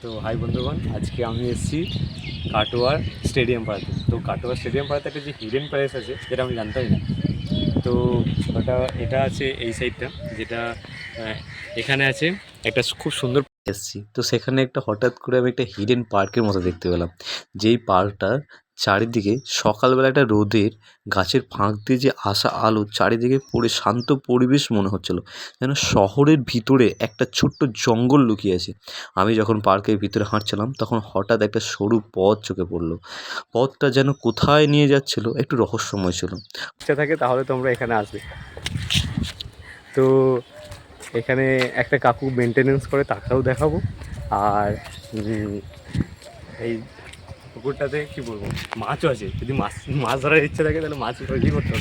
তো হাই বন্ধুগণ, আজকে আমি এসেছি কাটোয়ার স্টেডিয়াম পাড়াতে। তো কাটোয়ার স্টেডিয়াম পাড়াতে একটা যে হিডেন প্যালেস আছে যেটা আমি জানতামই না। তো এটা আছে এই সাইডটা, যেটা এখানে আছে একটা খুব সুন্দর এসেছি। তো সেখানে একটা হঠাৎ করে আমি একটা হিডেন পার্কের মতো দেখতে পেলাম, যেই পার্কটার চারিদিকে সকালবেলা একটা রোদের গাছের ফাঁক দিয়ে যে আসা আলো চারিদিকে পড়ে শান্ত পরিবেশ মনে হচ্ছিল, যেন শহরের ভিতরে একটা ছোট্ট জঙ্গল লুকিয়ে আছে। আমি যখন পার্কের ভিতরে হাঁটছিলাম তখন হঠাৎ একটা সরু পথ চোখে পড়লো। পথটা যেন কোথায় নিয়ে যাচ্ছিল, একটু রহস্যময় ছিল। ইচ্ছা থাকে তাহলে তোমরা এখানে আসবে। তো এখানে একটা কাকু মেনটেনেন্স করে, তাকেও দেখাবো। আর এই পুকুরটাতে কী বলবো, মাছও আছে। যদি মাছ ধরার ইচ্ছা থাকে তাহলে মাছ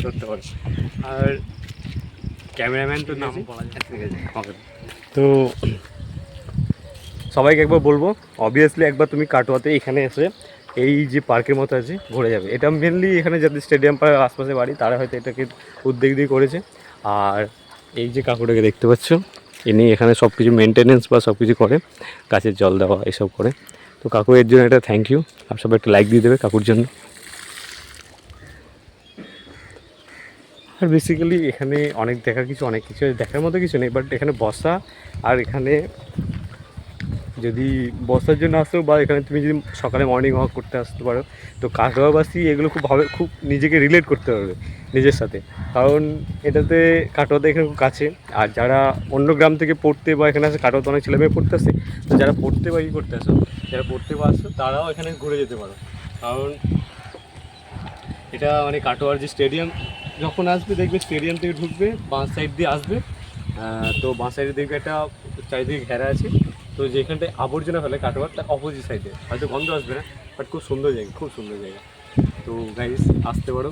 ধরতে পারে। আর ক্যামেরাম্যান তো নাম বলা যায়, ঠিক আছে আমাকে। তো সবাইকে একবার বলবো, অবভিয়াসলি একবার তুমি কাটোয়াতে এখানে এসে এই যে পার্কের মতো আছে ঘুরে যাবে। এটা মেনলি এখানে যাদের স্টেডিয়াম পাড়ার আশপাশে বাড়ি তারা হয়তো এটাকে উদ্যোগ দিয়ে করেছে। আর এই যে কাকুটাকে দেখতে পাচ্ছ, ইনি এখানে সব কিছু মেনটেনেন্স বা সব কিছু করে, গাছের জল দেওয়া এসব করে। তো কাকু এর জন্য একটা থ্যাংক ইউ। আর সবাই একটা লাইক দিয়ে দেবে কাকুর জন্য। আর বেসিক্যালি এখানে অনেক দেখার মতো কিছু নেই, বাট এখানে বসা, আর এখানে যদি বসার জন্য আসো বা এখানে তুমি যদি সকালে মর্নিং ওয়াক করতে আসতে পারো, তো কাটোয়াবাসী এগুলো খুব নিজেকে রিলেট করতে পারবে নিজের সাথে। কারণ এটাতে কাটোয়াতে এখানে খুব কাছে। আর যারা অন্য গ্রাম থেকে পড়তে বা এখানে আসে, কাটোয়াতে অনেক ছেলেমেয়ে পড়তে আসে, তো যারা পড়তে বা করতে আসো, যারা পড়তে বা আসো তারাও এখানে ঘুরে যেতে পারো। কারণ এটা মানে কাটোয়ার যে স্টেডিয়াম, যখন আসবে দেখবে স্টেডিয়াম থেকে ঢুকবে বাঁ সাইড দিয়ে আসবে। তো বাঁ সাইডে দেখবে একটা চারিদিকে ঘেরা আছে। তো যেখানটায় আবর্জনা ফেলে কাটোয়ার, তার অপোজিট সাইডে হয়তো গন্ধ আসবে না, বাট খুব সুন্দর জায়গা। তো গাইস আসতে পারো,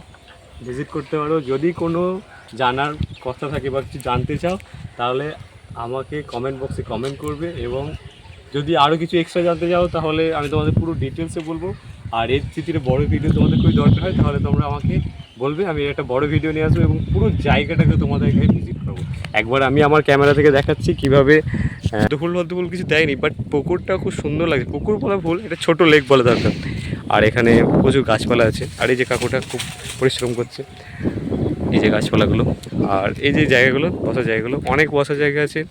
ভিজিট করতে পারো। যদি কোনো জানার কথা থাকে বা কিছু জানতে চাও তাহলে আমাকে কমেন্ট বক্সে কমেন্ট করবে, এবং যদি আরও কিছু এক্সট্রা জানতে চাও তাহলে আমি তোমাদের পুরো ডিটেলসে বলবো। আর এর চিত্রে বড় ভিডিও তোমাদের খুবই দরকার হয় তাহলে তোমরা আমাকে বলবে, আমি একটা বড় ভিডিও নিয়ে আসবো এবং পুরো জায়গাটাকে তোমাদেরকে ভিজিট করবো। একবার আমি আমার ক্যামেরা থেকে দেখাচ্ছি কীভাবে। ফুল কিছু দেয়নি, বাট পুকুরটা খুব সুন্দর লাগে। পুকুর বলা ভুল, এটা ছোটো লেক বলা দরকার। আর এখানে প্রচুর গাছপালা আছে। আর এই যে কাকুটা খুব পরিশ্রম করছে, এই যে গাছপালাগুলো। আর এই যে জায়গাগুলো, বসার জায়গাগুলো, অনেক বসার জায়গা আছে,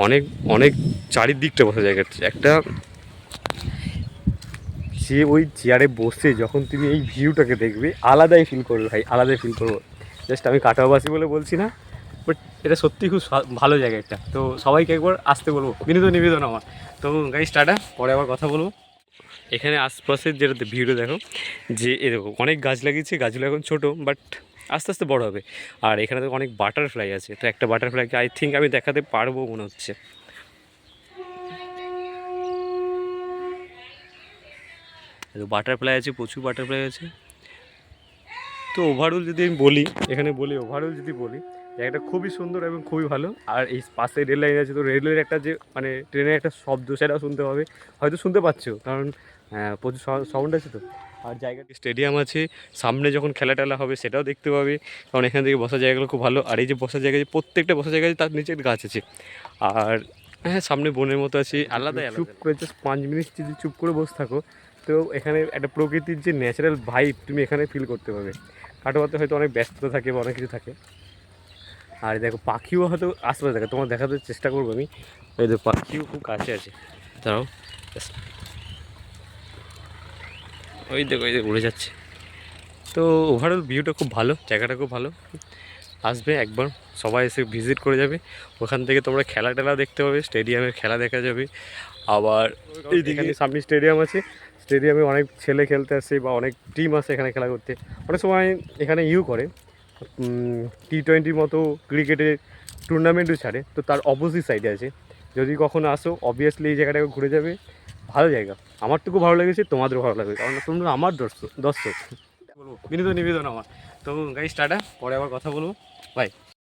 অনেক অনেক চারিদিকটা বসার জায়গা আছে। একটা যে ওই চেয়ারে বসে যখন তুমি এই ভিউটাকে দেখবে, আলাদাই ফিল করবে ভাই, আলাদাই ফিল করবো। জাস্ট আমি কাটোয়াবাসী বলে বলছি না, বাট এটা সত্যি খুব ভালো জায়গা একটা। তো সবাইকে একবার আসতে বলবো, নিবেদন আমার। তো গাইস টাটা, পরে আবার কথা বলবো। এখানে আশপাশের যেটা ভিউটা দেখো, যে এরকম অনেক গাছ লাগিয়েছে, গাছগুলো এখন ছোটো, বাট আস্তে আস্তে বড় হবে। আর এখানে তো অনেক বাটারফ্লাই আছে, তো একটা বাটারফ্লাইকে আই থিঙ্ক আমি দেখাতে পারবো মনে হচ্ছে। বাটারফ্লাই আছে, প্রচুর বাটারফ্লাই আছে। তো ওভারঅল যদি আমি বলি, জায়গাটা খুবই সুন্দর এবং খুবই ভালো। আর এই পাশে রেল লাইন আছে, তো রেলের একটা যে মানে ট্রেনের একটা শব্দ, সেটাও শুনতে পাবে, হয়তো শুনতে পাচ্ছ, কারণ প্রচুর সাউন্ড আছে। তো আর জায়গাটি স্টেডিয়াম আছে, সামনে যখন খেলা টেলা হবে সেটাও দেখতে পাবে, কারণ এখান থেকে বসার জায়গাগুলো খুব ভালো। আর এই যে বসার জায়গা, যে প্রত্যেকটা বসার জায়গায় তার নিচে গাছ আছে। আর হ্যাঁ, সামনে বনের মতো আছে, আলাদাই চুপ করে জাস্ট 5 মিনিট যদি চুপ করে বসে থাকো, তো এখানে একটা প্রকৃতির যে ন্যাচারাল ভাইব তুমি এখানে ফিল করতে পারবে। কাটোয়াতে হয়তো অনেক ব্যস্ততা থাকে বা অনেক কিছু থাকে। আর দেখো পাখিও হয়তো আশেপাশে থাকে, তোমার দেখাতে চেষ্টা করবো আমি। ওই দেখো পাখিও খুব কাছে আছে, তারাও ওই দেখো উড়ে যাচ্ছে। তো ওভারঅল ভিউটা খুব ভালো, জায়গাটা খুব ভালো। আসবে একবার, সবাই এসে ভিজিট করে যাবে। ওখান থেকে তোমরা খেলা টেলা দেখতে পাবে, স্টেডিয়ামের খেলা দেখা যাবে। আবার এইদিকে সামনে স্টেডিয়াম আছে, স্টেডিয়ামে অনেক ছেলে খেলতে আসে বা অনেক টিম আসে এখানে খেলা করতে। অনেক সময় এখানে করে T20 মতো ক্রিকেটের টুর্নামেন্টও ছাড়ে, তো তার অপোজিট সাইডে আছে। যদি কখনো আসো অবভিয়াসলি এই জায়গাটাকে ঘুরে যাবে, ভালো জায়গা। আমার তো খুব ভালো লেগেছে, তোমাদেরও ভালো লাগবে, কারণ তোমরা আমার দর্শক। বলবো নিবেদন আমার। তো গাইস টাটা, পরে আবার কথা বলবো, বাই।